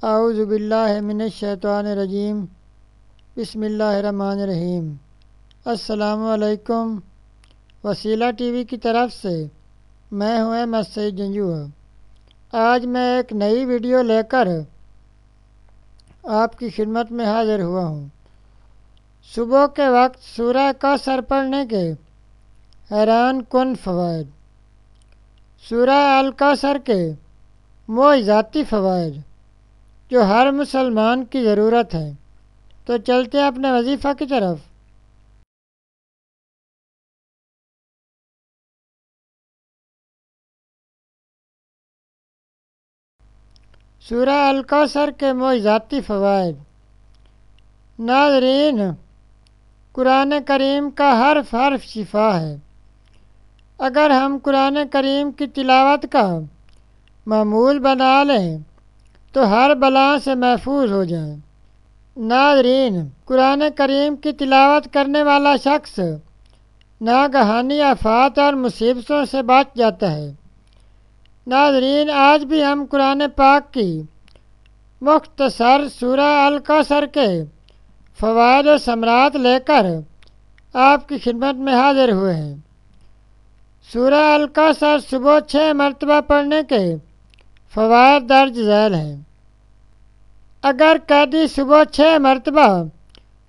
اعوذ باللہ من الشیطان الرجیم بسم اللہ الرحمن الرحیم۔ السلام علیکم۔ وسیلہ ٹی وی کی طرف سے میں ہوں احمد سعید جنجوعہ۔ آج میں ایک نئی ویڈیو لے کر آپ کی خدمت میں حاضر ہوا ہوں۔ صبح کے وقت سورہ کوثر پڑھنے کے حیران کن فوائد۔ سورہ الکوثر کے معجزاتی فوائد جو ہر مسلمان کی ضرورت ہے۔ تو چلتے ہیں اپنے وظیفہ کی طرف۔ سورہ الکوثر کے معجزاتی فوائد۔ ناظرین، قرآن کریم کا حرف حرف شفا ہے۔ اگر ہم قرآن کریم کی تلاوت کا معمول بنا لیں تو ہر بلا سے محفوظ ہو جائیں۔ ناظرین، قرآن کریم کی تلاوت کرنے والا شخص ناگہانی آفات اور مصیبتوں سے بچ جاتا ہے۔ ناظرین، آج بھی ہم قرآن پاک کی مختصر سورہ الکوثر کے فوائد و ثمرات لے کر آپ کی خدمت میں حاضر ہوئے ہیں۔ سورہ الکوثر صبح 6 مرتبہ پڑھنے کے فوائد درج ذیل ہیں۔ اگر قیدی صبح 6 مرتبہ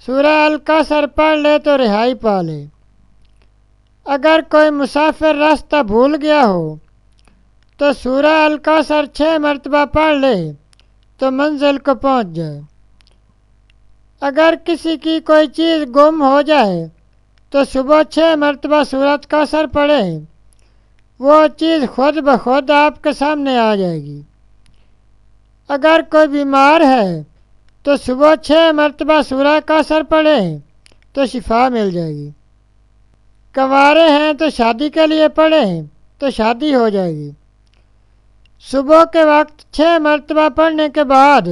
سورہ الکوثر پڑھ لے تو رہائی پا لے۔ اگر کوئی مسافر راستہ بھول گیا ہو تو سورہ الکوثر 6 مرتبہ پڑھ لے تو منزل کو پہنچ جائے۔ اگر کسی کی کوئی چیز گم ہو جائے تو صبح 6 مرتبہ سورۃ کوثر پڑھے، وہ چیز خود بخود آپ کے سامنے آ جائے گی۔ اگر کوئی بیمار ہے تو صبح 6 مرتبہ سورہ کوثر پڑھے تو شفا مل جائے گی۔ کنوارے ہیں تو شادی کے لیے پڑھیں تو شادی ہو جائے گی۔ صبح کے وقت 6 مرتبہ پڑھنے کے بعد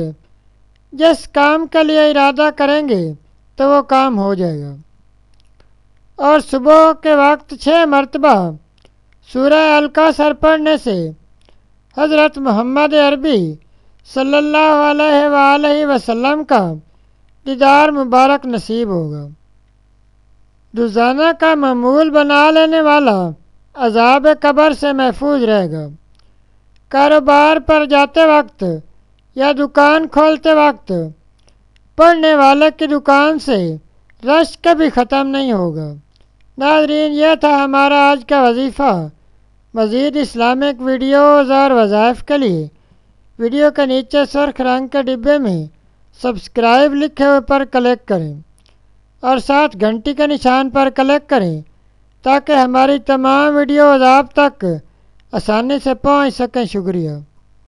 جس کام کے لیے ارادہ کریں گے تو وہ کام ہو جائے گا۔ اور صبح کے وقت 6 مرتبہ سورہ الکوثر پڑھنے سے حضرت محمد عربی صلی اللہ علیہ وآلہ وسلم کا دیدار مبارک نصیب ہوگا۔ روزانہ کا معمول بنا لینے والا عذاب قبر سے محفوظ رہے گا۔ کاروبار پر جاتے وقت یا دکان کھولتے وقت پڑھنے والے کی دکان سے رش کبھی ختم نہیں ہوگا۔ ناظرین، یہ تھا ہمارا آج کا وظیفہ۔ مزید اسلامک ویڈیوز اور وظائف کے لیے ویڈیو کے نیچے سرخ رنگ کے ڈبے میں سبسکرائب لکھے ہوئے پر کلک کریں اور ساتھ گھنٹی کے نشان پر کلک کریں تاکہ ہماری تمام ویڈیوز آپ تک آسانی سے پہنچ سکیں۔ شکریہ۔